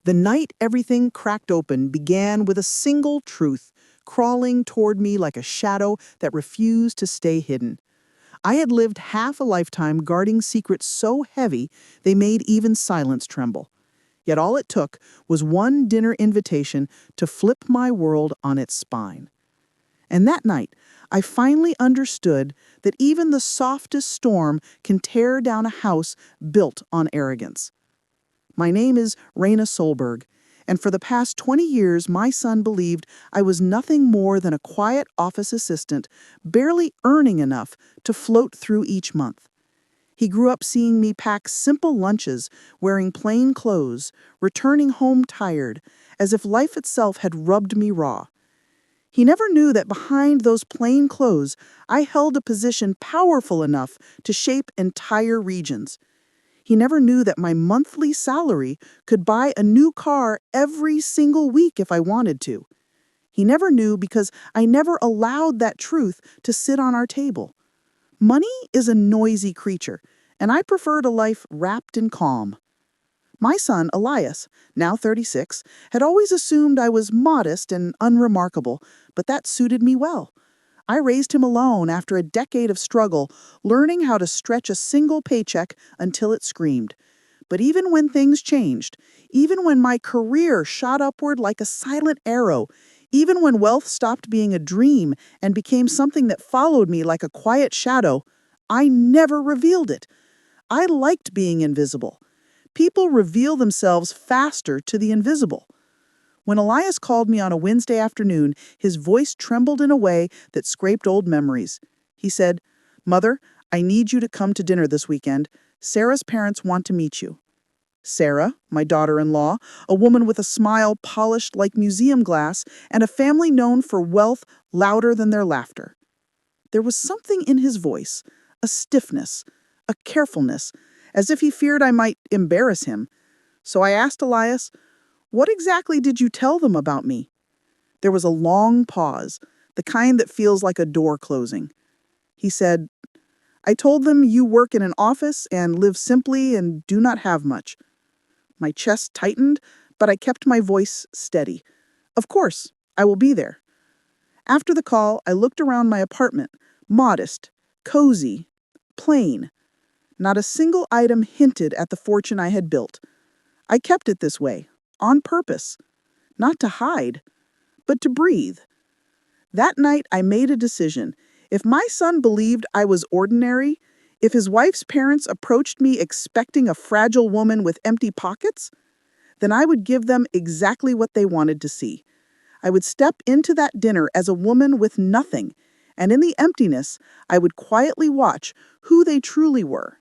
The night everything cracked open began with a single truth, crawling toward me like a shadow that refused to stay hidden. I had lived half a lifetime guarding secrets so heavy they made even silence tremble. Yet all it took was one dinner invitation to flip my world on its spine. And that night, I finally understood that even the softest storm can tear down a house built on arrogance. My name is Raina Solberg, and for the past 20 years, my son believed I was nothing more than a quiet office assistant, barely earning enough to float through each month. He grew up seeing me pack simple lunches, wearing plain clothes, returning home tired, as if life itself had rubbed me raw. He never knew that behind those plain clothes, I held a position powerful enough to shape entire regions. He never knew that my monthly salary could buy a new car every single week if I wanted to. He never knew because I never allowed that truth to sit on our table. Money is a noisy creature, and I preferred a life wrapped in calm. My son, Elias, now 36, had always assumed I was modest and unremarkable, but that suited me well. I raised him alone after a decade of struggle, learning how to stretch a single paycheck until it screamed. But even when things changed, even when my career shot upward like a silent arrow, even when wealth stopped being a dream and became something that followed me like a quiet shadow, I never revealed it. I liked being invisible. People reveal themselves faster to the invisible. When Elias called me on a Wednesday afternoon, his voice trembled in a way that scraped old memories. He said, "Mother, I need you to come to dinner this weekend. Sarah's parents want to meet you." Sarah, my daughter-in-law, a woman with a smile polished like museum glass and a family known for wealth louder than their laughter. There was something in his voice, a stiffness, a carefulness, as if he feared I might embarrass him. So I asked Elias, "What exactly did you tell them about me?" There was a long pause, the kind that feels like a door closing. He said, "I told them you work in an office and live simply and do not have much." My chest tightened, but I kept my voice steady. "Of course, I will be there." After the call, I looked around my apartment, modest, cozy, plain. Not a single item hinted at the fortune I had built. I kept it this way, on purpose, not to hide, but to breathe. That night, I made a decision. If my son believed I was ordinary, if his wife's parents approached me expecting a fragile woman with empty pockets, then I would give them exactly what they wanted to see. I would step into that dinner as a woman with nothing, and in the emptiness, I would quietly watch who they truly were.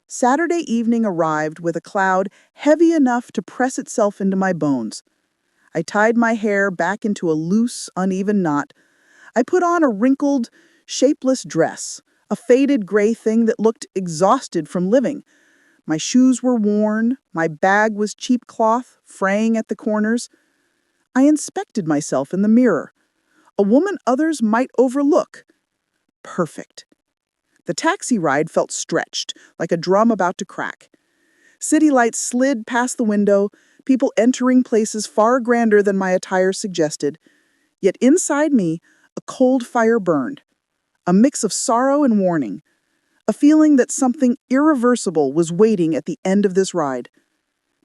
Saturday evening arrived with a cloud heavy enough to press itself into my bones. I tied my hair back into a loose, uneven knot. I put on a wrinkled, shapeless dress, a faded gray thing that looked exhausted from living. My shoes were worn, my bag was cheap cloth, fraying at the corners. I inspected myself in the mirror. A woman others might overlook. Perfect. The taxi ride felt stretched, like a drum about to crack. City lights slid past the window, people entering places far grander than my attire suggested. Yet inside me, a cold fire burned, a mix of sorrow and warning, a feeling that something irreversible was waiting at the end of this ride.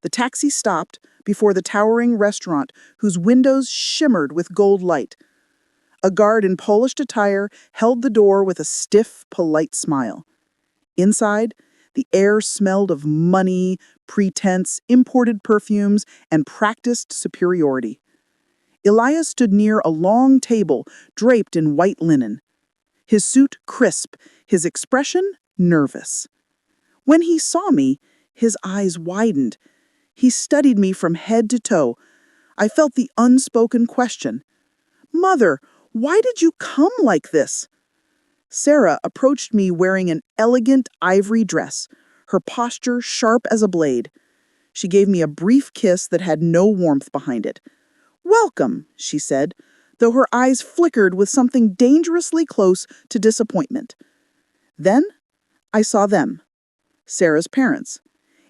The taxi stopped before the towering restaurant whose windows shimmered with gold light. A guard in polished attire held the door with a stiff, polite smile. Inside, the air smelled of money, pretense, imported perfumes, and practiced superiority. Elias stood near a long table draped in white linen. His suit crisp, his expression nervous. When he saw me, his eyes widened. He studied me from head to toe. I felt the unspoken question. "Mother, why did you come like this?" Sarah approached me wearing an elegant ivory dress, her posture sharp as a blade. She gave me a brief kiss that had no warmth behind it. "Welcome," she said, though her eyes flickered with something dangerously close to disappointment. Then I saw them, Sarah's parents,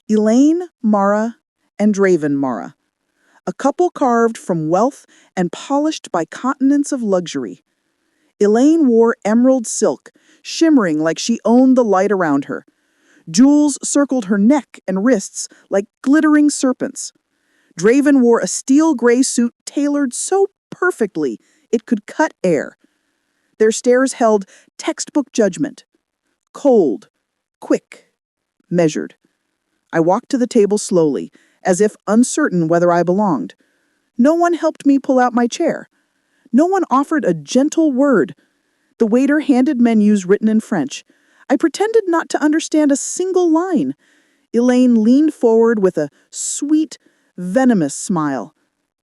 Elaine, Mara, and Draven Mara, a couple carved from wealth and polished by continents of luxury. Elaine wore emerald silk, shimmering like she owned the light around her. Jewels circled her neck and wrists like glittering serpents. Draven wore a steel gray suit tailored so perfectly it could cut air. Their stares held textbook judgment. Cold, quick, measured. I walked to the table slowly, as if uncertain whether I belonged. No one helped me pull out my chair. No one offered a gentle word. The waiter handed menus written in French. I pretended not to understand a single line. Elaine leaned forward with a sweet, venomous smile.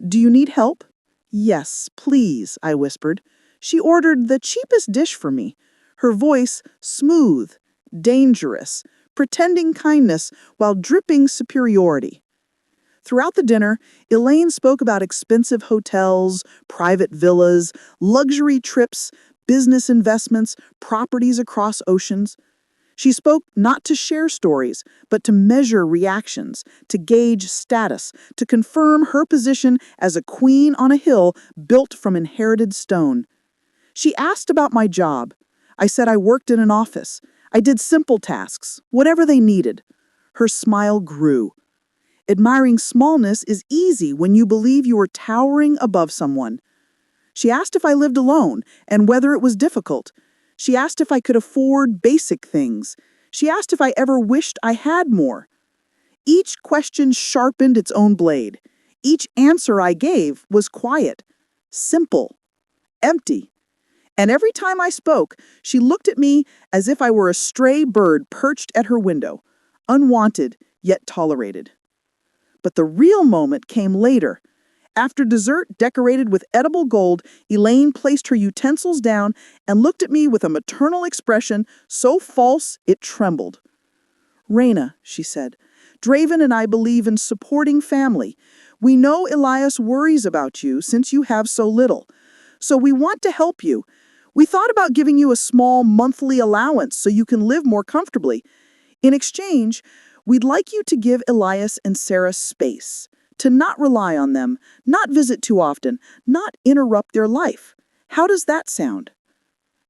"Do you need help?" "Yes, please," I whispered. She ordered the cheapest dish for me, her voice smooth, dangerous, pretending kindness while dripping superiority. Throughout the dinner, Elaine spoke about expensive hotels, private villas, luxury trips, business investments, properties across oceans. She spoke not to share stories, but to measure reactions, to gauge status, to confirm her position as a queen on a hill built from inherited stone. She asked about my job. I said I worked in an office. I did simple tasks, whatever they needed. Her smile grew. Admiring smallness is easy when you believe you are towering above someone. She asked if I lived alone and whether it was difficult. She asked if I could afford basic things. She asked if I ever wished I had more. Each question sharpened its own blade. Each answer I gave was quiet, simple, empty. And every time I spoke, she looked at me as if I were a stray bird perched at her window, unwanted yet tolerated. But the real moment came later. After dessert decorated with edible gold, Elaine placed her utensils down and looked at me with a maternal expression so false it trembled. "Raina," she said, "Draven and I believe in supporting family. We know Elias worries about you since you have so little. So we want to help you. We thought about giving you a small monthly allowance so you can live more comfortably. In exchange, we'd like you to give Elias and Sarah space, to not rely on them, not visit too often, not interrupt their life. How does that sound?"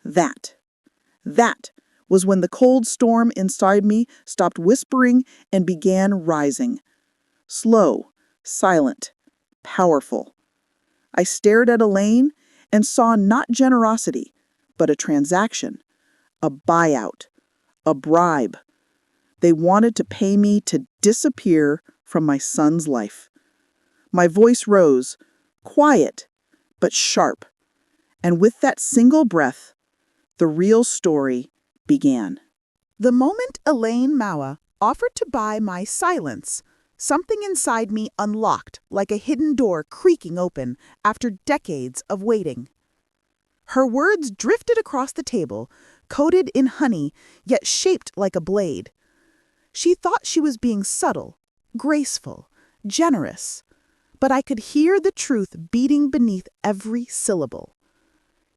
That was when the cold storm inside me stopped whispering and began rising. Slow, silent, powerful. I stared at Elaine and saw not generosity, but a transaction, a buyout, a bribe. They wanted to pay me to disappear from my son's life. My voice rose, quiet, but sharp. And with that single breath, the real story began. The moment Elaine Mawa offered to buy my silence, something inside me unlocked like a hidden door creaking open after decades of waiting. Her words drifted across the table, coated in honey, yet shaped like a blade. She thought she was being subtle, graceful, generous, but I could hear the truth beating beneath every syllable.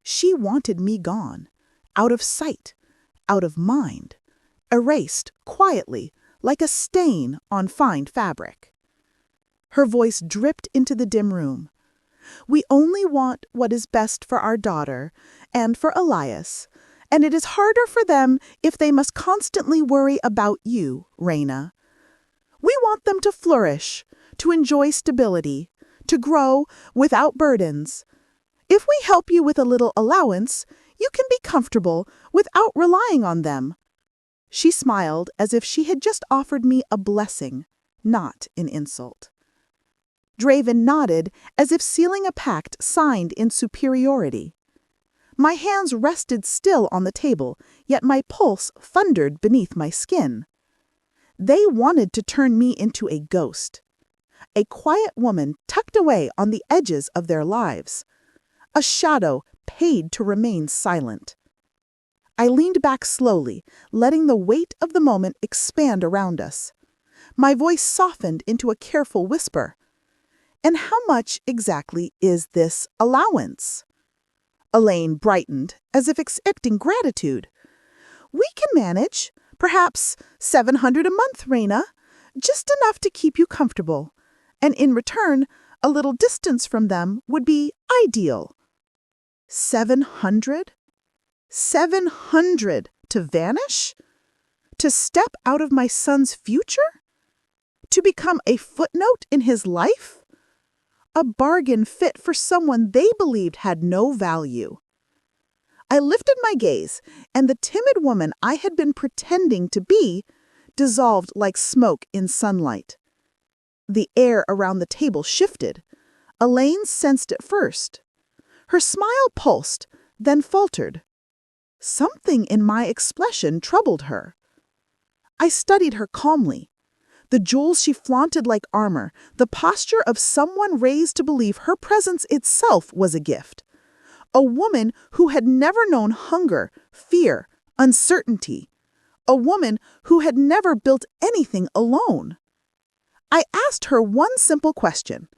She wanted me gone, out of sight, out of mind, erased quietly like a stain on fine fabric. Her voice dripped into the dim room. "We only want what is best for our daughter and for Elias, and it is harder for them if they must constantly worry about you, Raina. We want them to flourish, to enjoy stability, to grow without burdens. If we help you with a little allowance, you can be comfortable without relying on them." She smiled as if she had just offered me a blessing, not an insult. Draven nodded as if sealing a pact signed in superiority. My hands rested still on the table, yet my pulse thundered beneath my skin. They wanted to turn me into a ghost, a quiet woman tucked away on the edges of their lives, a shadow paid to remain silent. I leaned back slowly, letting the weight of the moment expand around us. My voice softened into a careful whisper. "And how much exactly is this allowance?" Elaine brightened, as if expecting gratitude. "We can manage. Perhaps $700 a month, Raina. Just enough to keep you comfortable. and in return, a little distance from them would be ideal. 700? 700 to vanish? To step out of my son's future? To become a footnote in his life? A bargain fit for someone they believed had no value. I lifted my gaze, and the timid woman I had been pretending to be dissolved like smoke in sunlight. The air around the table shifted. Elaine sensed it first. Her smile pulsed, then faltered. Something in my expression troubled her. I studied her calmly. The jewels she flaunted like armor, the posture of someone raised to believe her presence itself was a gift. A woman who had never known hunger, fear, uncertainty. A woman who had never built anything alone. I asked her one simple question.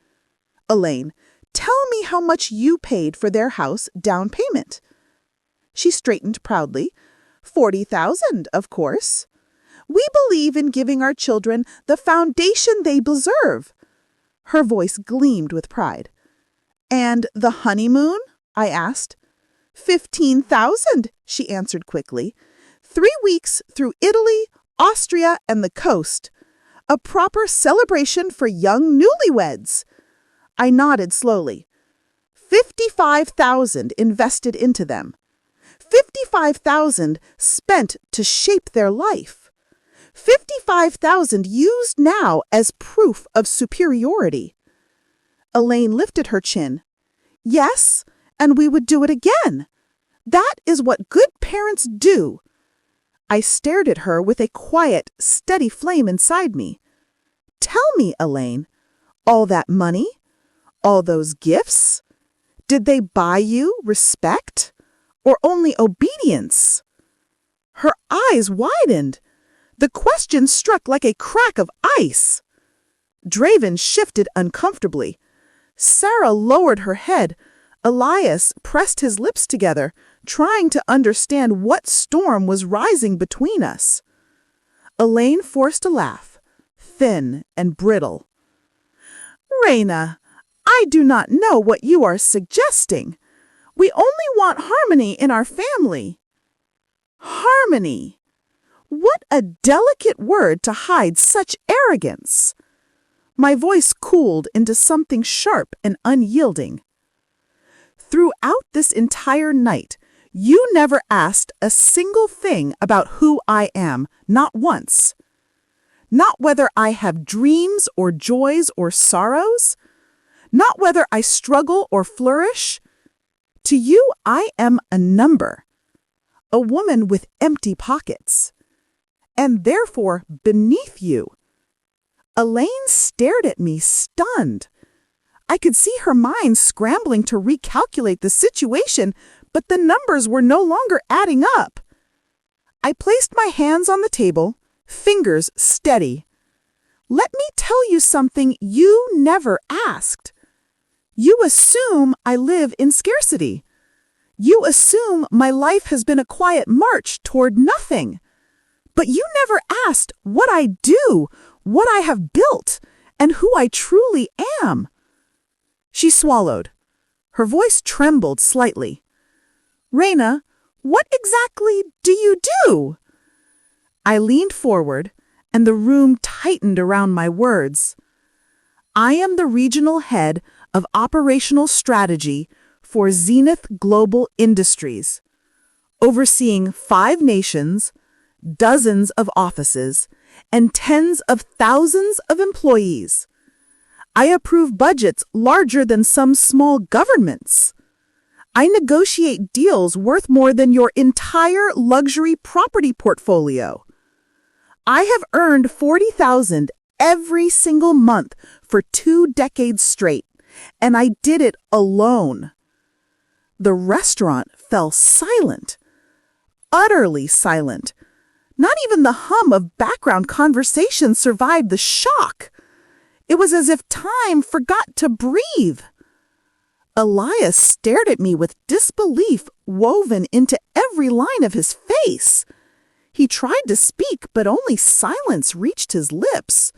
Elaine, tell me how much you paid for their house down payment. She straightened proudly. 40,000, of course. We believe in giving our children the foundation they deserve. Her voice gleamed with pride. And the honeymoon? I asked. 15,000, she answered quickly. 3 weeks through Italy, Austria, and the coast. A proper celebration for young newlyweds. I nodded slowly. 55,000 invested into them. 55,000 spent to shape their life. 55,000 used now as proof of superiority. Elaine lifted her chin. Yes, and we would do it again. That is what good parents do. I stared at her with a quiet, steady flame inside me. Tell me, Elaine, all that money? All those gifts? Did they buy you respect? Or only obedience? Her eyes widened. The question struck like a crack of ice. Draven shifted uncomfortably. Sarah lowered her head. Elias pressed his lips together, trying to understand what storm was rising between us. Elaine forced a laugh, thin and brittle. Raina, I do not know what you are suggesting. We only want harmony in our family. Harmony. What a delicate word to hide such arrogance. My voice cooled into something sharp and unyielding. Throughout this entire night, you never asked a single thing about who I am, not once. Not whether I have dreams or joys or sorrows. Not whether I struggle or flourish. To you, I am a number. A woman with empty pockets. And therefore beneath you. Elaine stared at me, stunned. I could see her mind scrambling to recalculate the situation, but the numbers were no longer adding up. I placed my hands on the table, fingers steady. Let me tell you something you never asked. You assume I live in scarcity. You assume my life has been a quiet march toward nothing. But you never asked what I do, what I have built, and who I truly am. She swallowed. Her voice trembled slightly. Raina, what exactly do you do? I leaned forward, and the room tightened around my words. I am the regional head of operational strategy for Zenith Global Industries, overseeing 5 nations, dozens of offices, and tens of thousands of employees. I approve budgets larger than some small governments. I negotiate deals worth more than your entire luxury property portfolio. I have earned 40,000 every single month for 2 decades straight, and I did it alone. The restaurant fell silent, utterly silent. Not even the hum of background conversation survived the shock. It was as if time forgot to breathe. Elias stared at me with disbelief woven into every line of his face. He tried to speak, but only silence reached his lips.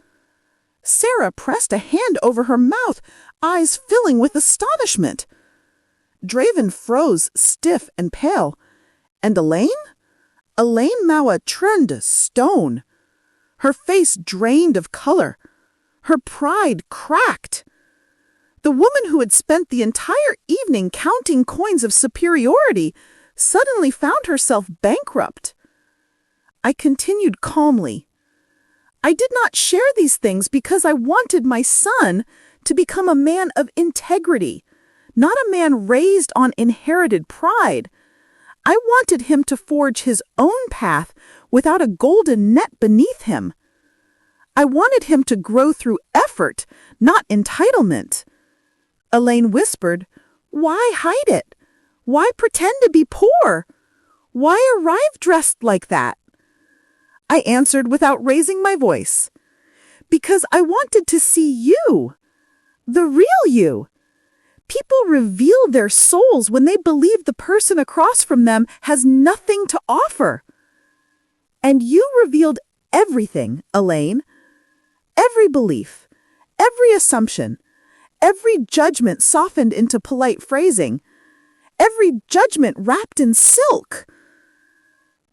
Sarah pressed a hand over her mouth, eyes filling with astonishment. Draven froze, stiff and pale. And Elaine? Elaine Mawa turned stone. Her face drained of color. Her pride cracked. The woman who had spent the entire evening counting coins of superiority suddenly found herself bankrupt. I continued calmly. I did not share these things because I wanted my son to become a man of integrity, not a man raised on inherited pride. I wanted him to forge his own path without a golden net beneath him. I wanted him to grow through effort, not entitlement. Elaine whispered, "Why hide it? Why pretend to be poor? Why arrive dressed like that?" I answered without raising my voice. "Because I wanted to see you, the real you." People reveal their souls when they believe the person across from them has nothing to offer. And you revealed everything, Elaine. Every belief, every assumption, every judgment softened into polite phrasing, every judgment wrapped in silk.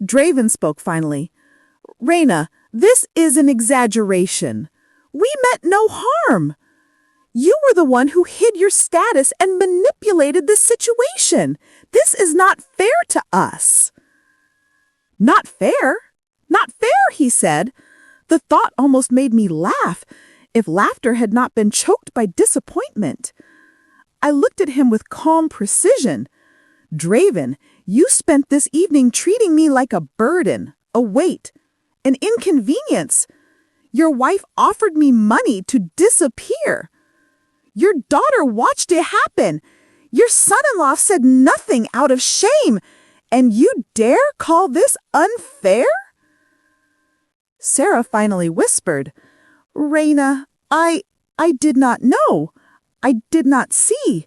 Draven spoke finally. "Raina, this is an exaggeration. We meant no harm. You were the one who hid your status and manipulated this situation. This is not fair to us." "Not fair? Not fair," he said. The thought almost made me laugh, if laughter had not been choked by disappointment. I looked at him with calm precision. "Draven, you spent this evening treating me like a burden, a weight, an inconvenience. Your wife offered me money to disappear. Your daughter watched it happen. Your son-in-law said nothing out of shame. And you dare call this unfair?" Sarah finally whispered, "Raina, I did not know. I did not see."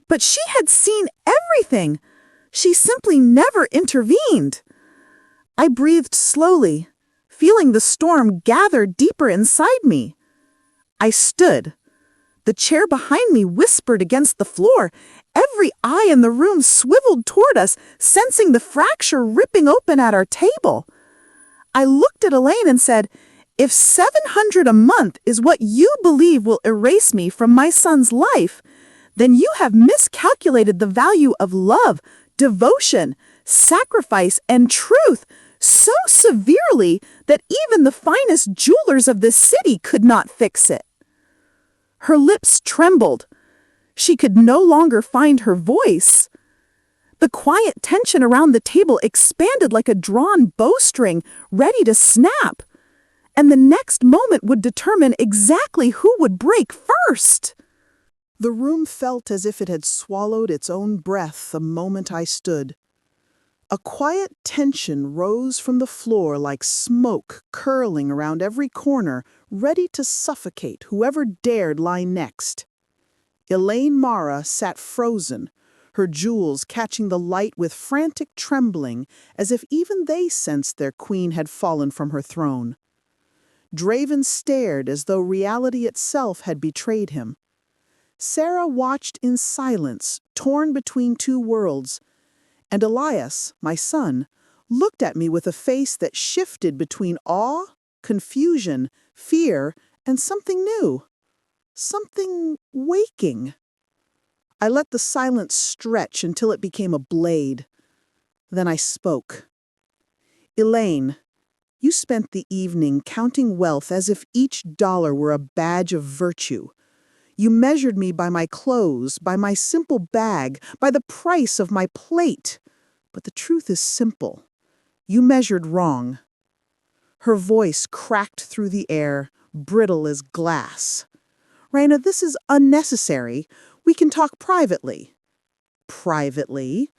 But she had seen everything. She simply never intervened. I breathed slowly, feeling the storm gather deeper inside me. I stood. The chair behind me whispered against the floor. Every eye in the room swiveled toward us, sensing the fracture ripping open at our table. I looked at Elaine and said, "If $700 a month is what you believe will erase me from my son's life, then you have miscalculated the value of love, devotion, sacrifice, and truth so severely that even the finest jewelers of this city could not fix it." Her lips trembled. She could no longer find her voice. The quiet tension around the table expanded like a drawn bowstring, ready to snap. And the next moment would determine exactly who would break first. The room felt as if it had swallowed its own breath the moment I stood. A quiet tension rose from the floor like smoke curling around every corner, ready to suffocate whoever dared lie next. Elaine Mara sat frozen, her jewels catching the light with frantic trembling, as if even they sensed their queen had fallen from her throne. Draven stared as though reality itself had betrayed him. Sarah watched in silence, torn between two worlds, and Elias, my son, looked at me with a face that shifted between awe, confusion, fear, and something new. Something waking. I let the silence stretch until it became a blade. Then I spoke. "Elaine, you spent the evening counting wealth as if each dollar were a badge of virtue. You measured me by my clothes, by my simple bag, by the price of my plate. But the truth is simple. You measured wrong." Her voice cracked through the air, brittle as glass. "Raina, this is unnecessary. We can talk privately." Privately?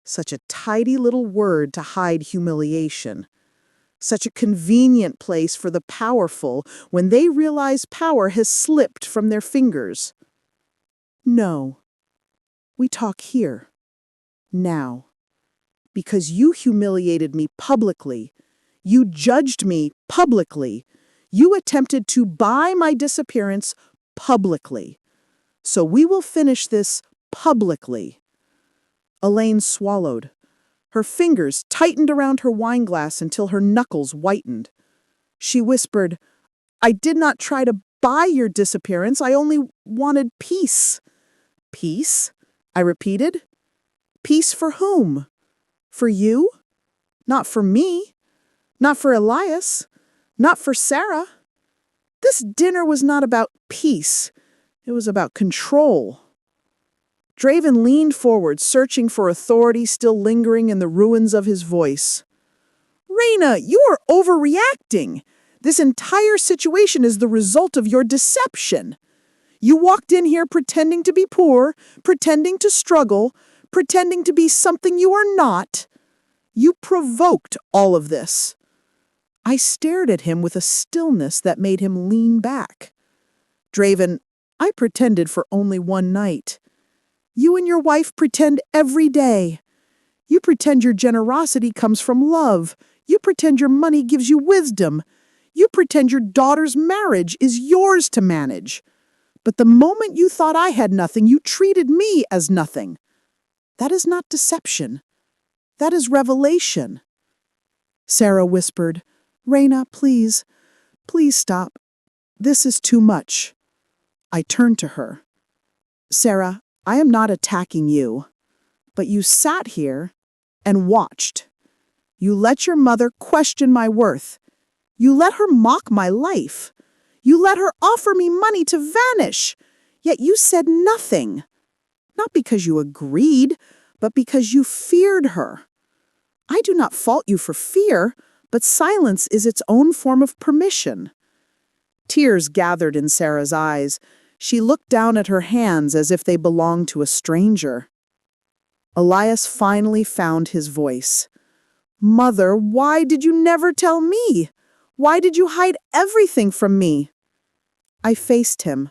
Such a tidy little word to hide humiliation. Such a convenient place for the powerful when they realize power has slipped from their fingers. "No. We talk here. Now. Because you humiliated me publicly. You judged me publicly. You attempted to buy my disappearance publicly. So we will finish this publicly. Elaine swallowed. Her fingers tightened around her wineglass until her knuckles whitened. She whispered, I did not try to buy your disappearance. I only wanted peace. Peace? I repeated. Peace for whom? For you? Not for me. Not for Elias. Not for Sarah. This dinner was not about peace. It was about control. Draven leaned forward, searching for authority still lingering in the ruins of his voice. Raina, you are overreacting. This entire situation is the result of your deception. You walked in here pretending to be poor, pretending to struggle, pretending to be something you are not. You provoked all of this. I stared at him with a stillness that made him lean back. Draven, I pretended for only one night. You and your wife pretend every day. You pretend your generosity comes from love. You pretend your money gives you wisdom. You pretend your daughter's marriage is yours to manage. But the moment you thought I had nothing, you treated me as nothing. That is not deception. That is revelation. Sarah whispered, Raina, please, please stop. This is too much. I turned to her. Sarah, I am not attacking you, but you sat here and watched. You let your mother question my worth. You let her mock my life. You let her offer me money to vanish. Yet you said nothing. Not because you agreed, but because you feared her. I do not fault you for fear, but silence is its own form of permission. Tears gathered in Sarah's eyes. She looked down at her hands as if they belonged to a stranger. Elias finally found his voice. Mother, why did you never tell me? Why did you hide everything from me? I faced him.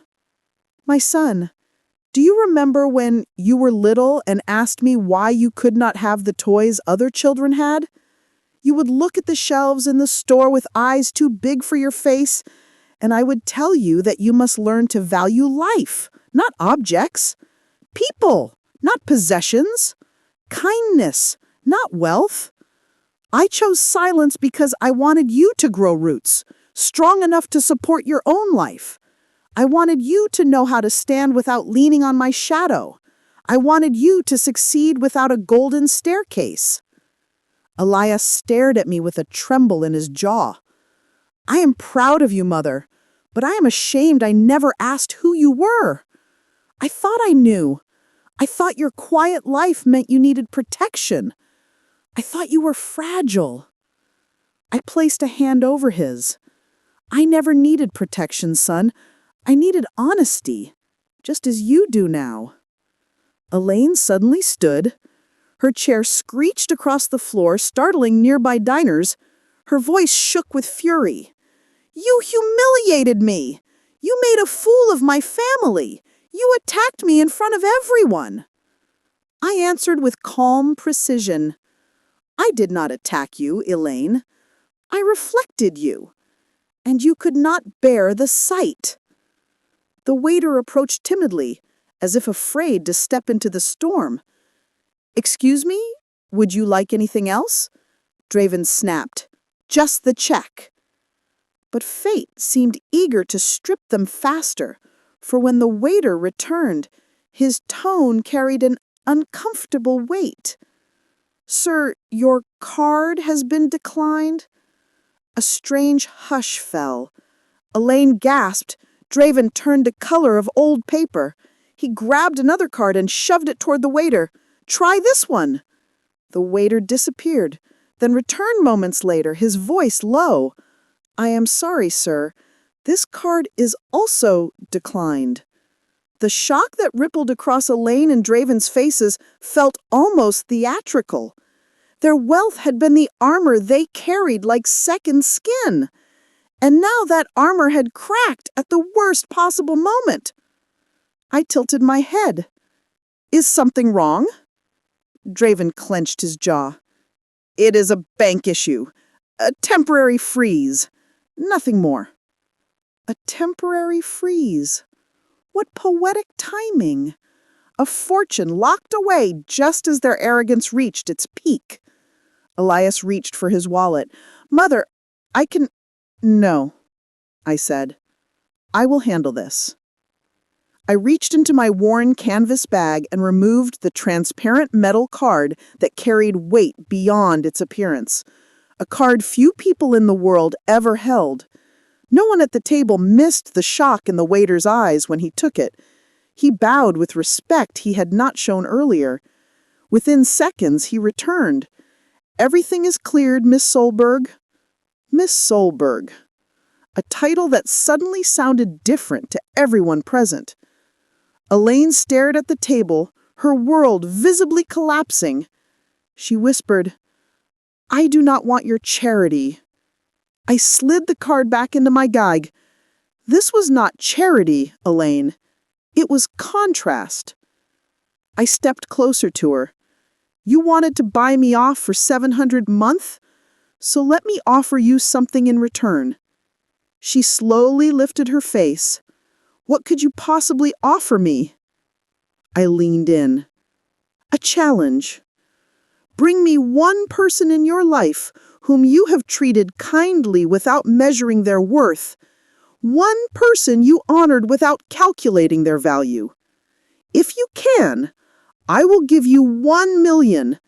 My son, do you remember when you were little and asked me why you could not have the toys other children had? You would look at the shelves in the store with eyes too big for your face, and I would tell you that you must learn to value life, not objects, people, not possessions, kindness, not wealth. I chose silence because I wanted you to grow roots, strong enough to support your own life. I wanted you to know how to stand without leaning on my shadow. I wanted you to succeed without a golden staircase. Elias stared at me with a tremble in his jaw. I am proud of you, Mother, but I am ashamed I never asked who you were. I thought I knew. I thought your quiet life meant you needed protection. I thought you were fragile. I placed a hand over his. I never needed protection, son. I needed honesty, just as you do now. Elaine suddenly stood. Her chair screeched across the floor, startling nearby diners. Her voice shook with fury. You humiliated me. You made a fool of my family. You attacked me in front of everyone. I answered with calm precision. I did not attack you, Elaine. I reflected you, and you could not bear the sight. The waiter approached timidly, as if afraid to step into the storm. Excuse me? Would you like anything else? Draven snapped. Just the check. But fate seemed eager to strip them faster, for when the waiter returned, his tone carried an uncomfortable weight. Sir, your card has been declined? A strange hush fell. Elaine gasped. Draven turned a color of old paper. He grabbed another card and shoved it toward the waiter. Try this one. The waiter disappeared, then returned moments later, his voice low. I am sorry, sir. This card is also declined. The shock that rippled across Elaine and Draven's faces felt almost theatrical. Their wealth had been the armor they carried like second skin. And now that armor had cracked at the worst possible moment. I tilted my head. Is something wrong? Draven clenched his jaw. It is a bank issue. A temporary freeze. Nothing more. A temporary freeze. What poetic timing! A fortune locked away just as their arrogance reached its peak. Elias reached for his wallet. Mother, I can... No, I said. I will handle this. I reached into my worn canvas bag and removed the transparent metal card that carried weight beyond its appearance. A card few people in the world ever held. No one at the table missed the shock in the waiter's eyes when he took it. He bowed with respect he had not shown earlier. Within seconds, he returned. Everything is cleared, Miss Solberg. Miss Solberg. A title that suddenly sounded different to everyone present. Elaine stared at the table, her world visibly collapsing. She whispered, I do not want your charity. I slid the card back into my gag. This was not charity, Elaine. It was contrast. I stepped closer to her. You wanted to buy me off for $700 a month? So let me offer you something in return. She slowly lifted her face. What could you possibly offer me? I leaned in. A challenge. Bring me one person in your life whom you have treated kindly without measuring their worth. One person you honored without calculating their value. If you can, I will give you 1 million.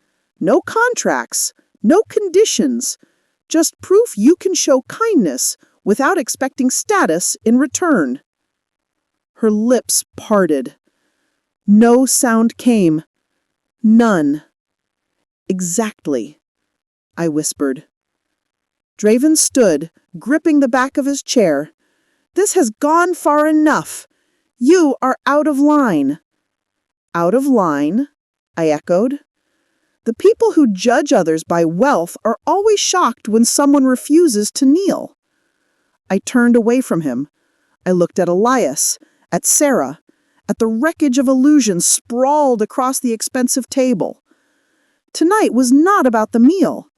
No contracts, no conditions. Just proof you can show kindness without expecting status in return. Her lips parted. No sound came. None. Exactly, I whispered. Draven stood, gripping the back of his chair. This has gone far enough. You are out of line. Out of line? I echoed. The people who judge others by wealth are always shocked when someone refuses to kneel. I turned away from him. I looked at Elias, at Sarah, at the wreckage of illusions sprawled across the expensive table. Tonight was not about the meal.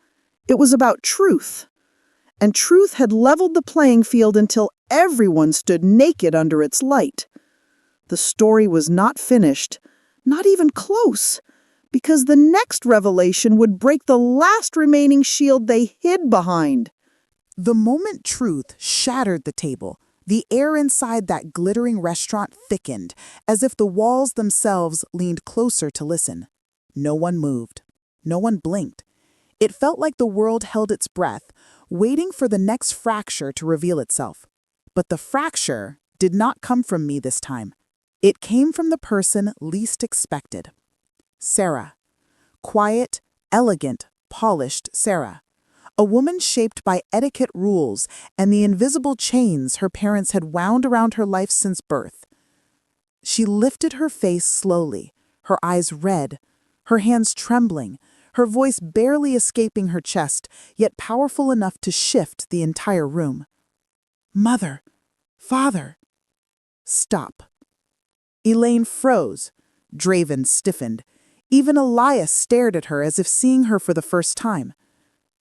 It was about truth. And truth had leveled the playing field until everyone stood naked under its light. The story was not finished, not even close, because the next revelation would break the last remaining shield they hid behind. The moment truth shattered the table, the air inside that glittering restaurant thickened, as if the walls themselves leaned closer to listen. No one moved. No one blinked. It felt like the world held its breath, waiting for the next fracture to reveal itself. But the fracture did not come from me this time. It came from the person least expected. Sarah. Quiet, elegant, polished Sarah. A woman shaped by etiquette rules and the invisible chains her parents had wound around her life since birth. She lifted her face slowly, her eyes red, her hands trembling, her voice barely escaping her chest, yet powerful enough to shift the entire room. Mother, father. Stop. Elaine froze. Draven stiffened. Even Elias stared at her as if seeing her for the first time.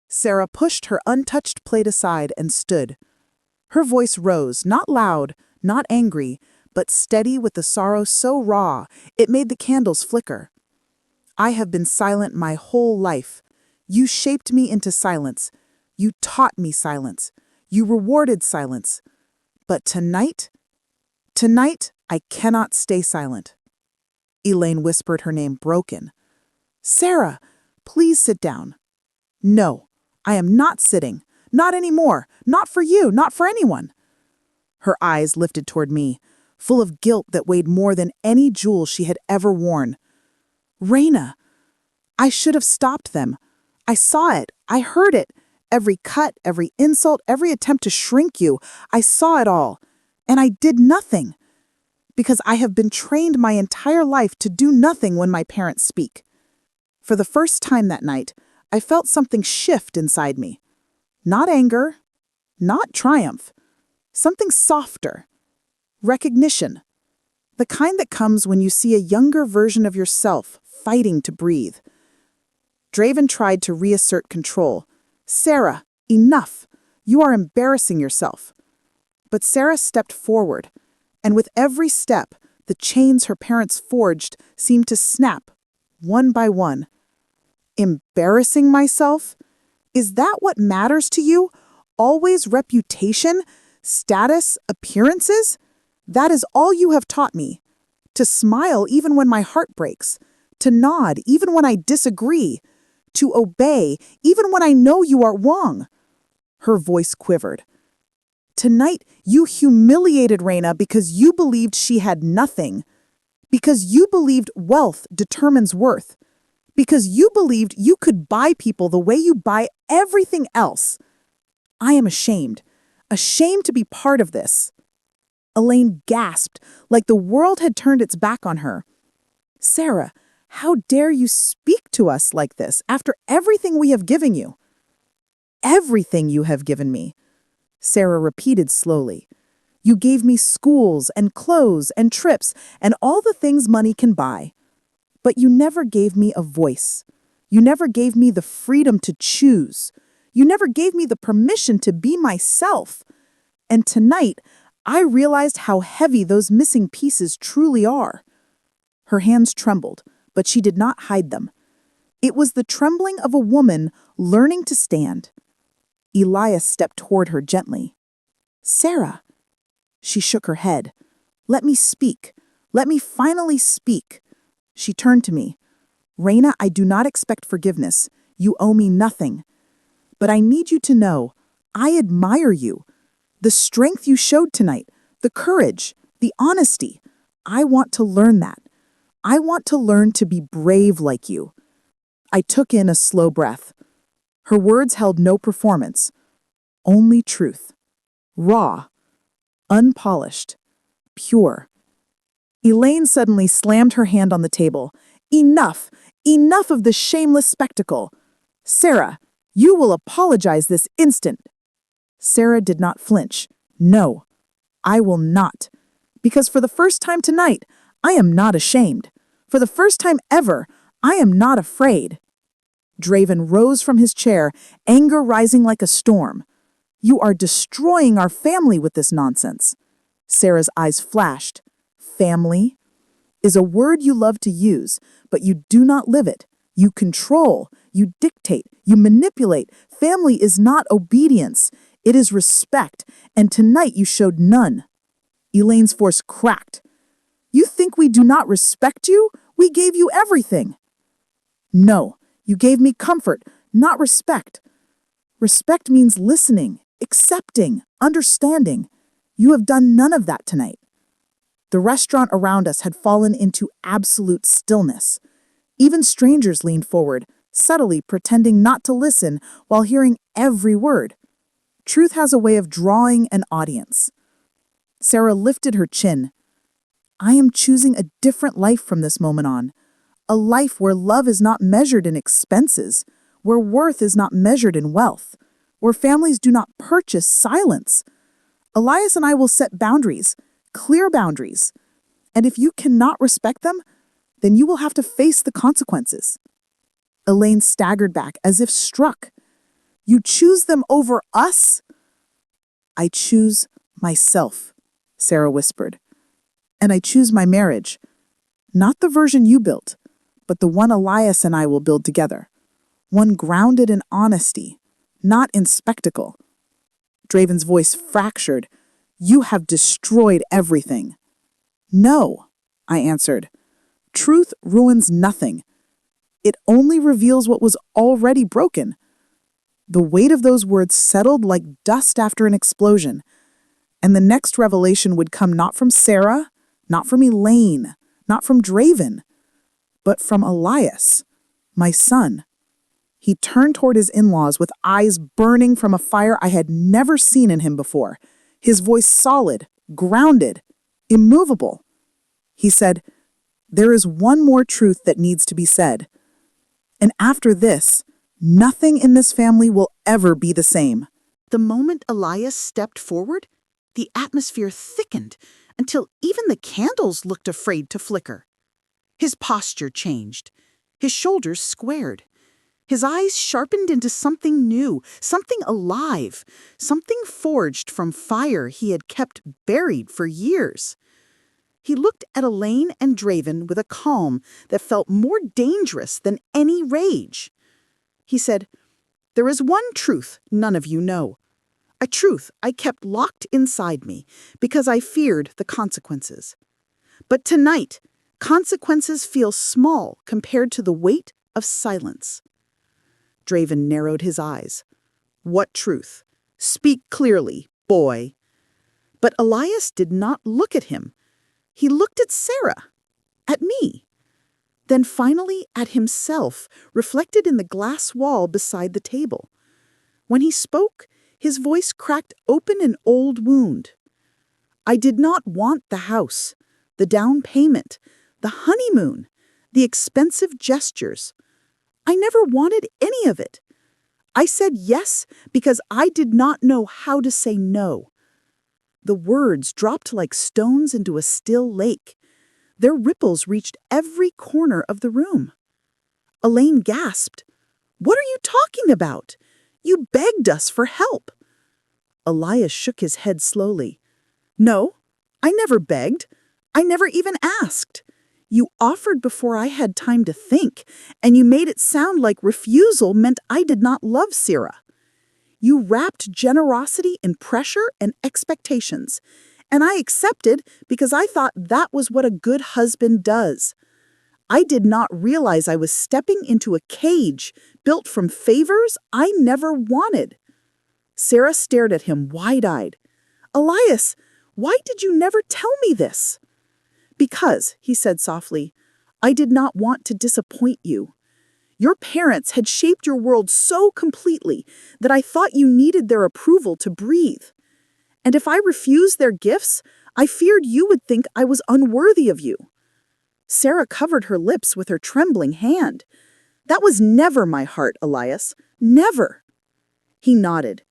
Sarah pushed her untouched plate aside and stood. Her voice rose, not loud, not angry, but steady with the sorrow so raw it made the candles flicker. I have been silent my whole life. You shaped me into silence. You taught me silence. You rewarded silence. But tonight I cannot stay silent. Elaine whispered her name broken. Sarah, please sit down. No, I am not sitting. Not anymore. Not for you. Not for anyone. Her eyes lifted toward me, full of guilt that weighed more than any jewel she had ever worn. Raina, I should have stopped them. I saw it. I heard it. Every cut, every insult, every attempt to shrink you. I saw it all. And I did nothing. Because I have been trained my entire life to do nothing when my parents speak. For the first time that night, I felt something shift inside me. Not anger, not triumph. Something softer. Recognition. The kind that comes when you see a younger version of yourself fighting to breathe. Draven tried to reassert control. Sarah, enough. You are embarrassing yourself. But Sarah stepped forward, and with every step, the chains her parents forged seemed to snap, one by one. Embarrassing myself? Is that what matters to you? Always reputation, status, appearances? That is all you have taught me. To smile even when my heart breaks, to nod even when I disagree, to obey even when I know you are wrong. Her voice quivered. Tonight, you humiliated Raina because you believed she had nothing, because you believed wealth determines worth, because you believed you could buy people the way you buy everything else. I am ashamed, ashamed to be part of this. Elaine gasped, like the world had turned its back on her. Sarah, how dare you speak to us like this after everything we have given you? Everything you have given me, Sarah repeated slowly. You gave me schools and clothes and trips and all the things money can buy. But you never gave me a voice. You never gave me the freedom to choose. You never gave me the permission to be myself. And tonight, I realized how heavy those missing pieces truly are. Her hands trembled, but she did not hide them. It was the trembling of a woman learning to stand. Elias stepped toward her gently. Sarah. She shook her head. Let me speak. Let me finally speak. She turned to me. Raina, I do not expect forgiveness. You owe me nothing. But I need you to know, I admire you. The strength you showed tonight, the courage, the honesty. I want to learn that. I want to learn to be brave like you. I took in a slow breath. Her words held no performance, only truth. Raw, unpolished, pure. Elaine suddenly slammed her hand on the table. Enough! Enough of this shameless spectacle! Sarah, you will apologize this instant. Sarah did not flinch. No, I will not. Because for the first time tonight, I am not ashamed. For the first time ever, I am not afraid. Draven rose from his chair, anger rising like a storm. You are destroying our family with this nonsense. Sarah's eyes flashed. Family is a word you love to use, but you do not live it. You control, you dictate, you manipulate. Family is not obedience. It is respect, and tonight you showed none. Elaine's voice cracked. You think we do not respect you? We gave you everything. No, you gave me comfort, not respect. Respect means listening, accepting, understanding. You have done none of that tonight. The restaurant around us had fallen into absolute stillness. Even strangers leaned forward, subtly pretending not to listen while hearing every word. Truth has a way of drawing an audience. Sarah lifted her chin. I am choosing a different life from this moment on. A life where love is not measured in expenses, where worth is not measured in wealth, where families do not purchase silence. Elias and I will set boundaries, clear boundaries. And if you cannot respect them, then you will have to face the consequences. Elaine staggered back as if struck. You choose them over us? I choose myself, Sarah whispered. And I choose my marriage. Not the version you built, but the one Elias and I will build together. One grounded in honesty, not in spectacle. Draven's voice fractured. You have destroyed everything. No, I answered. Truth ruins nothing. It only reveals what was already broken. The weight of those words settled like dust after an explosion, and the next revelation would come not from Sarah, not from Elaine, not from Draven, but from Elias, my son. He turned toward his in-laws with eyes burning from a fire I had never seen in him before, his voice solid, grounded, immovable. He said, there is one more truth that needs to be said. And after this, nothing in this family will ever be the same. The moment Elias stepped forward, the atmosphere thickened until even the candles looked afraid to flicker. His posture changed. His shoulders squared. His eyes sharpened into something new, something alive, something forged from fire he had kept buried for years. He looked at Elaine and Draven with a calm that felt more dangerous than any rage. He said, "There is one truth none of you know. A truth I kept locked inside me because I feared the consequences. But tonight, consequences feel small compared to the weight of silence." Draven narrowed his eyes. "What truth? Speak clearly, boy." But Elias did not look at him. He looked at Sarah, at me, then finally at himself, reflected in the glass wall beside the table. When he spoke, his voice cracked open an old wound. "I did not want the house, the down payment, the honeymoon, the expensive gestures. I never wanted any of it. I said yes because I did not know how to say no." The words dropped like stones into a still lake. Their ripples reached every corner of the room. Elaine gasped. "What are you talking about? You begged us for help." Elias shook his head slowly. "No, I never begged. I never even asked. You offered before I had time to think, and you made it sound like refusal meant I did not love Syeda. You wrapped generosity in pressure and expectations, and I accepted because I thought that was what a good husband does. I did not realize I was stepping into a cage built from favors I never wanted." Sarah stared at him wide-eyed. "Elias, why did you never tell me this?" "Because," he said softly, "I did not want to disappoint you. Your parents had shaped your world so completely that I thought you needed their approval to breathe. And if I refused their gifts, I feared you would think I was unworthy of you." Sarah covered her lips with her trembling hand. "That was never my heart, Elias. Never." He nodded.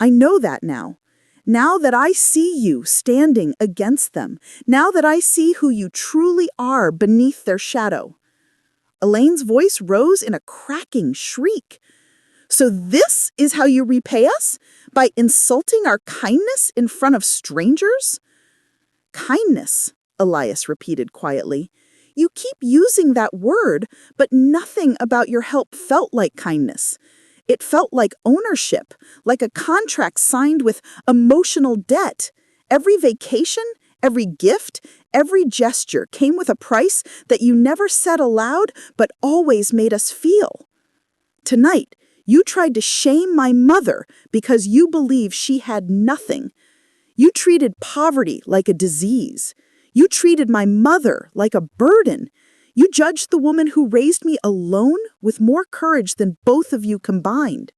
"I know that now. Now that I see you standing against them, now that I see who you truly are beneath their shadow." Elaine's voice rose in a cracking shriek. "So this is how you repay us? By insulting our kindness in front of strangers?" "Kindness," Elias repeated quietly. "You keep using that word, but nothing about your help felt like kindness. It felt like ownership, like a contract signed with emotional debt. Every vacation, every gift, every gesture came with a price that you never said aloud but always made us feel. Tonight, you tried to shame my mother because you believe she had nothing. You treated poverty like a disease. You treated my mother like a burden. You judged the woman who raised me alone with more courage than both of you combined."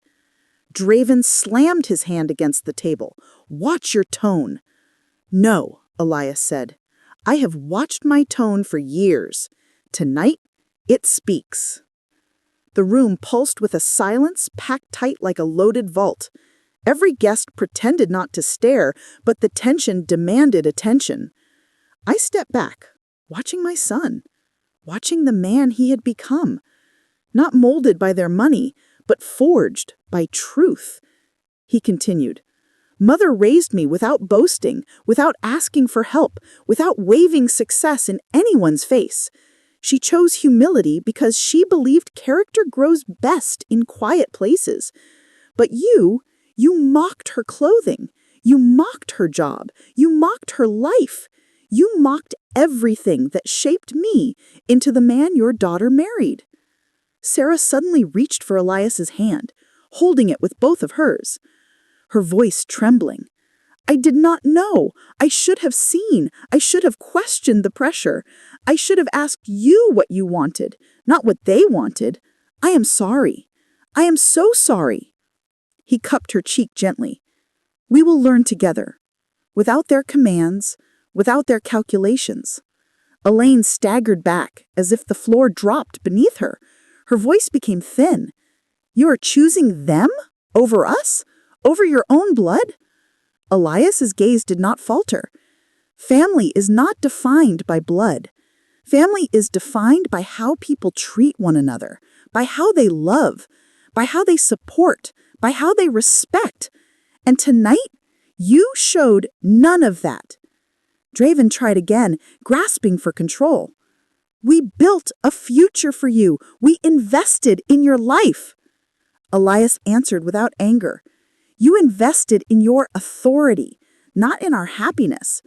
Draven slammed his hand against the table. "Watch your tone." "No," Elias said. "I have watched my tone for years. Tonight, it speaks." The room pulsed with a silence packed tight like a loaded vault. Every guest pretended not to stare, but the tension demanded attention. I stepped back, watching my son, watching the man he had become, not molded by their money, but forged by truth. He continued, "Mother raised me without boasting, without asking for help, without waving success in anyone's face. She chose humility because she believed character grows best in quiet places. But you mocked her clothing. You mocked her job. You mocked her life. You mocked everything that shaped me into the man your daughter married." Sarah suddenly reached for Elias's hand, holding it with both of hers, her voice trembling. "I did not know. I should have seen. I should have questioned the pressure. I should have asked you what you wanted, not what they wanted. I am sorry. I am so sorry." He cupped her cheek gently. "We will learn together. Without their commands, without their calculations." Elaine staggered back, as if the floor dropped beneath her. Her voice became thin. "You are choosing them? Over us? Over your own blood?" Elias's gaze did not falter. "Family is not defined by blood. Family is defined by how people treat one another, by how they love, by how they support, by how they respect. And tonight, you showed none of that. Draven tried again, grasping for control. We built a future for you. We invested in your life. Elias answered without anger. You invested in your authority, not in our happiness.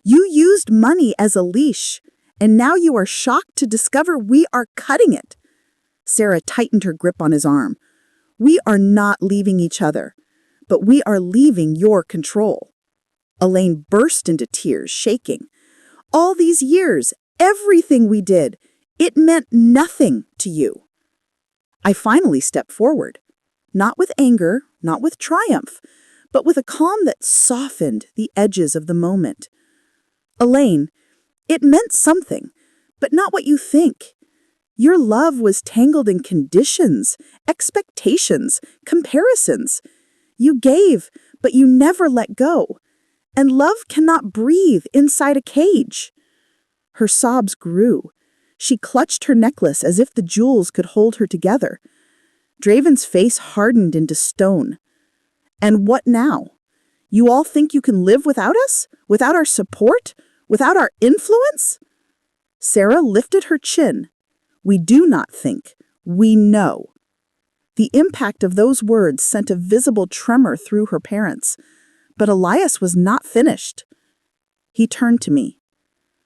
You used money as a leash, and now you are shocked to discover we are cutting it. Sarah tightened her grip on his arm. We are not leaving each other, but we are leaving your control. Elaine burst into tears, shaking. All these years, everything we did, it meant nothing to you. I finally stepped forward, not with anger, not with triumph, but with a calm that softened the edges of the moment. Elaine, it meant something, but not what you think. Your love was tangled in conditions, expectations, comparisons. You gave, but you never let go. And love cannot breathe inside a cage. Her sobs grew. She clutched her necklace as if the jewels could hold her together. Draven's face hardened into stone. And what now? You all think you can live without us? Without our support? Without our influence? Sarah lifted her chin. We do not think. We know. The impact of those words sent a visible tremor through her parents. But Elias was not finished. He turned to me.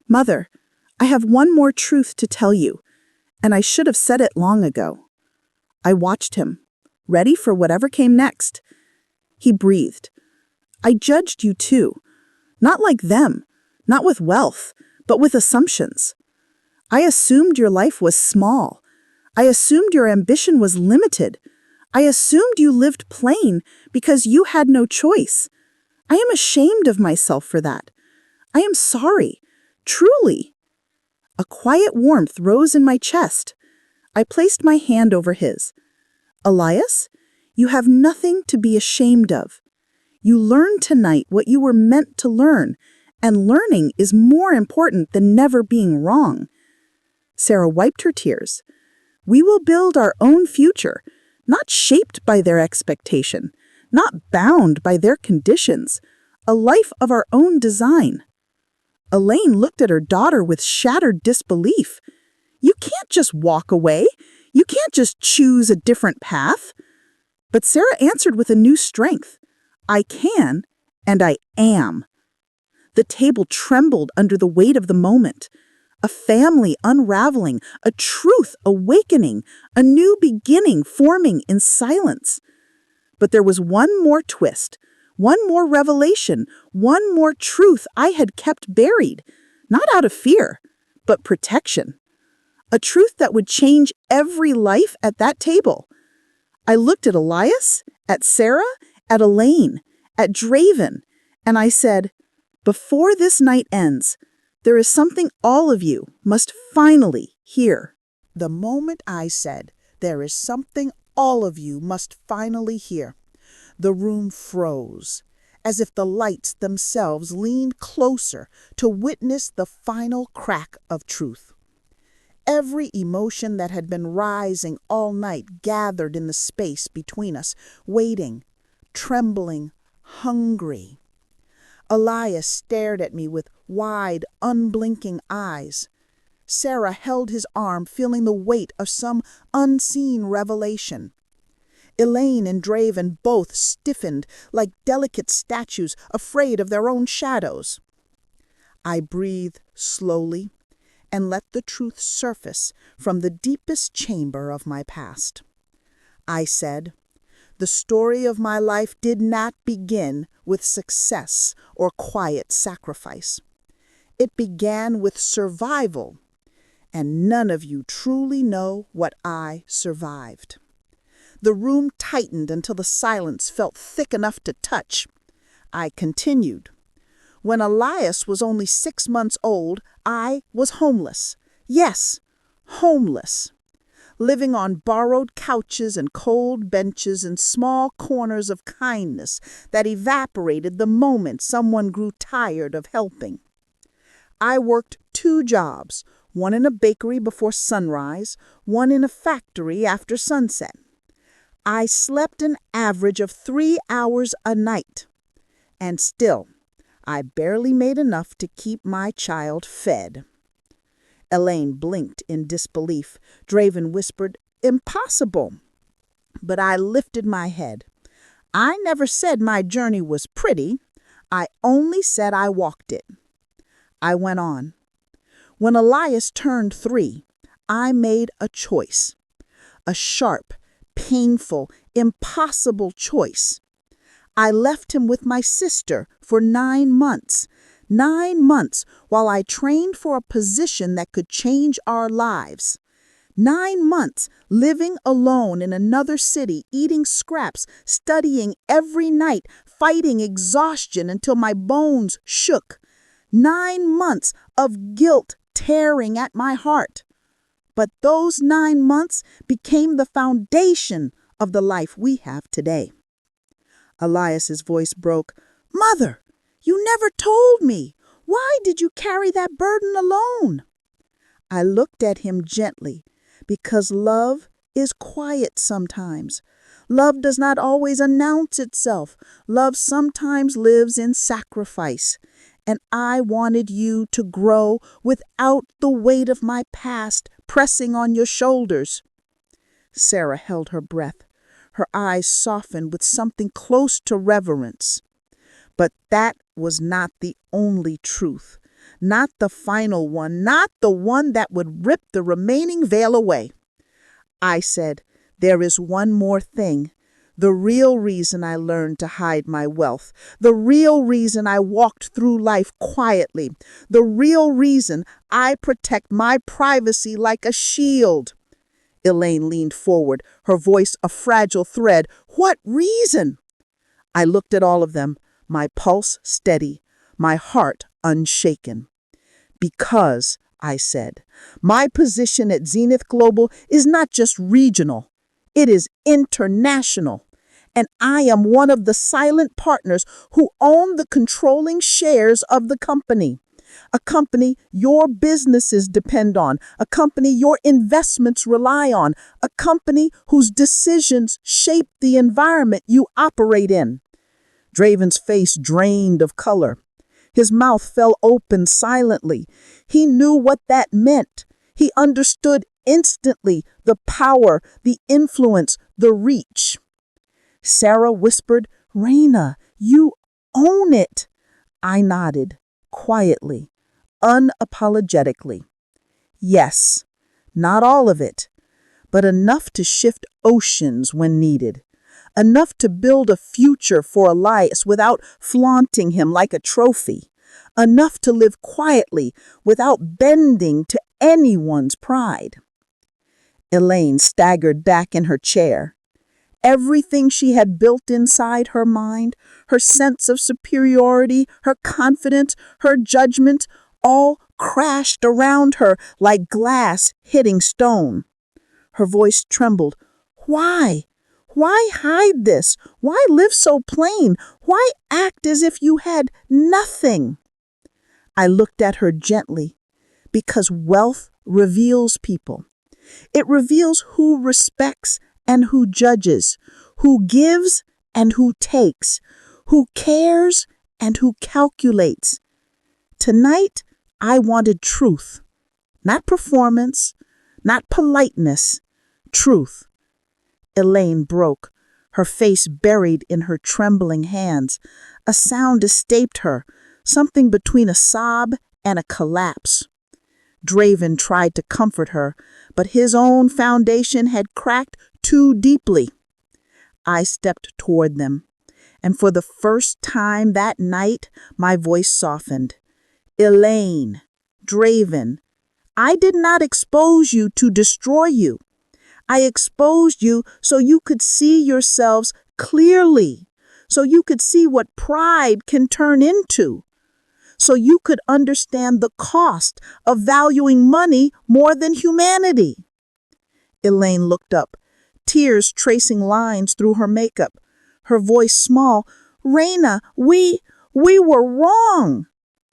Mother, I have one more truth to tell you, and I should have said it long ago. I watched him, ready for whatever came next. He breathed. I judged you too. Not like them, not with wealth, but with assumptions. I assumed your life was small. I assumed your ambition was limited. I assumed you lived plain because you had no choice. I am ashamed of myself for that. I am sorry, truly. A quiet warmth rose in my chest. I placed my hand over his. Elias, you have nothing to be ashamed of. You learned tonight what you were meant to learn, and learning is more important than never being wrong. Sarah wiped her tears. We will build our own future, not shaped by their expectation, not bound by their conditions, a life of our own design. Elaine looked at her daughter with shattered disbelief. You can't just walk away. You can't just choose a different path. But Sarah answered with a new strength. I can, and I am. The table trembled under the weight of the moment. A family unraveling, a truth awakening, a new beginning forming in silence. But there was one more twist, one more revelation, one more truth I had kept buried, not out of fear, but protection. A truth that would change every life at that table. I looked at Elias, at Sarah, at Elaine, at Draven, and I said, before this night ends, there is something all of you must finally hear. The moment I said, there is something all of you must finally hear, the room froze, as if the lights themselves leaned closer to witness the final crack of truth. Every emotion that had been rising all night gathered in the space between us, waiting, trembling, hungry. Elias stared at me with wide, unblinking eyes. Sarah held his arm, feeling the weight of some unseen revelation. Elaine and Draven both stiffened like delicate statues, afraid of their own shadows. I breathed slowly and let the truth surface from the deepest chamber of my past. I said, the story of my life did not begin with success or quiet sacrifice. It began with survival, and none of you truly know what I survived. The room tightened until the silence felt thick enough to touch. I continued. When Elias was only 6 months old, I was homeless. Yes, homeless. Living on borrowed couches and cold benches in small corners of kindness that evaporated the moment someone grew tired of helping. I worked 2 jobs, one in a bakery before sunrise, one in a factory after sunset. I slept an average of 3 hours a night. And still, I barely made enough to keep my child fed. Elaine blinked in disbelief. Draven whispered, "Impossible." But I lifted my head. I never said my journey was pretty. I only said I walked it. I went on. When Elias turned 3, I made a choice. A sharp, painful, impossible choice. I left him with my sister for 9 months. 9 months while I trained for a position that could change our lives. 9 months living alone in another city, eating scraps, studying every night, fighting exhaustion until my bones shook. 9 months of guilt tearing at my heart. But those 9 months became the foundation of the life we have today. Elias's voice broke. "Mother, you never told me. Why did you carry that burden alone?" I looked at him gently, because love is quiet sometimes. Love does not always announce itself. Love sometimes lives in sacrifice. And I wanted you to grow without the weight of my past pressing on your shoulders. Sarah held her breath. Her eyes softened with something close to reverence. But that was not the only truth, not the final one, not the one that would rip the remaining veil away. I said, "There is one more thing. The real reason I learned to hide my wealth, the real reason I walked through life quietly, the real reason I protect my privacy like a shield." Elaine leaned forward, her voice a fragile thread. "What reason?" I looked at all of them, my pulse steady, my heart unshaken. "Because," I said, "my position at Zenith Global is not just regional, it is international. And I am one of the silent partners who own the controlling shares of the company. A company your businesses depend on, a company your investments rely on, a company whose decisions shape the environment you operate in." Draven's face drained of color. His mouth fell open silently. He knew what that meant. He understood instantly the power, the influence, the reach. Sarah whispered, "Raina, you own it." I nodded, quietly, unapologetically. Yes, not all of it, but enough to shift oceans when needed. Enough to build a future for Elias without flaunting him like a trophy. Enough to live quietly without bending to anyone's pride. Elaine staggered back in her chair. Everything she had built inside her mind, her sense of superiority, her confidence, her judgment, all crashed around her like glass hitting stone. Her voice trembled. "Why? Why hide this? Why live so plain? Why act as if you had nothing?" I looked at her gently, because wealth reveals people. It reveals who respects and who judges, who gives and who takes, who cares and who calculates. Tonight, I wanted truth, not performance, not politeness, truth. Elaine broke, her face buried in her trembling hands. A sound escaped her, something between a sob and a collapse. Draven tried to comfort her, but his own foundation had cracked too deeply. I stepped toward them, and for the first time that night, my voice softened. "Elaine, Draven, I did not expose you to destroy you. I exposed you so you could see yourselves clearly, so you could see what pride can turn into, so you could understand the cost of valuing money more than humanity." Elaine looked up, tears tracing lines through her makeup, her voice small. "Raina, we were wrong."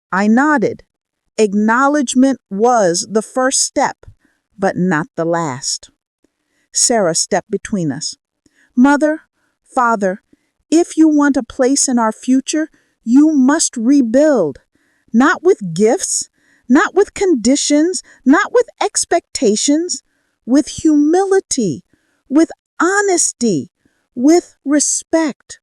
I nodded. Acknowledgement was the first step, but not the last. Sarah stepped between us. Mother, Father, if you want a place in our future, you must rebuild. Not with gifts, not with conditions, not with expectations, with humility, with honesty, with respect.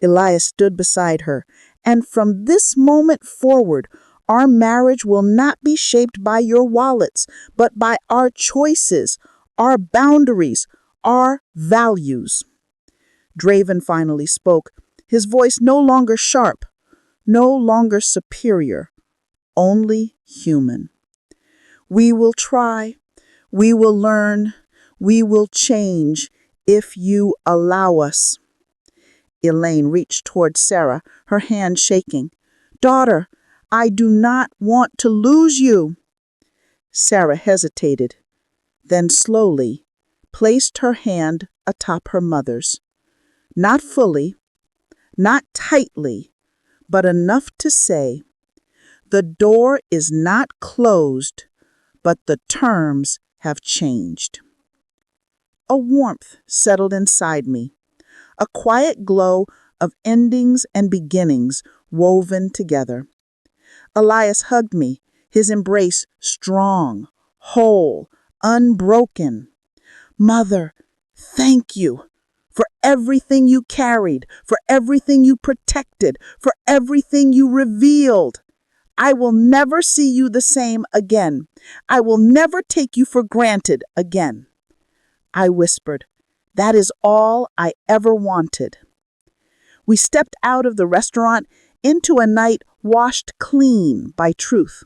Elias stood beside her, and from this moment forward, our marriage will not be shaped by your wallets, but by our choices, our boundaries, our values. Draven finally spoke, his voice no longer sharp, no longer superior, only human. We will try, we will learn, we will change if you allow us. Elaine reached toward Sarah, her hand shaking. Daughter, I do not want to lose you. Sarah hesitated, then slowly placed her hand atop her mother's. Not fully, not tightly, but enough to say, the door is not closed, but the terms have changed. A warmth settled inside me, a quiet glow of endings and beginnings woven together. Elias hugged me, his embrace strong, whole, unbroken. Mother, thank you for everything you carried, for everything you protected, for everything you revealed. I will never see you the same again. I will never take you for granted again. I whispered, that is all I ever wanted. We stepped out of the restaurant into a night washed clean by truth.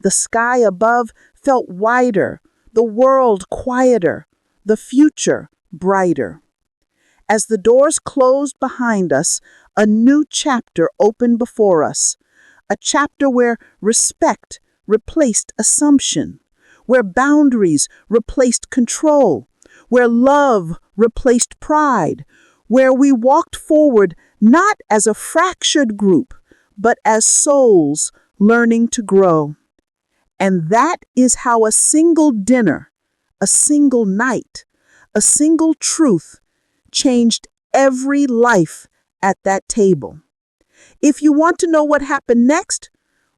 The sky above felt wider, the world quieter, the future brighter. As the doors closed behind us, a new chapter opened before us, a chapter where respect replaced assumption, where boundaries replaced control, where love replaced pride, where we walked forward not as a fractured group, but as souls learning to grow. And that is how a single dinner, a single night, a single truth changed every life at that table. If you want to know what happened next,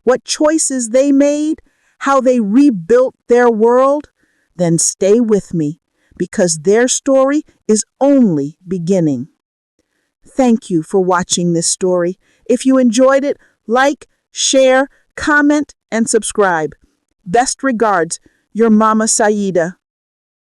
what choices they made, how they rebuilt their world, then stay with me, because their story is only beginning. Thank you for watching this story. If you enjoyed it, like, share, comment, and subscribe. Best regards, your Mama Syeda.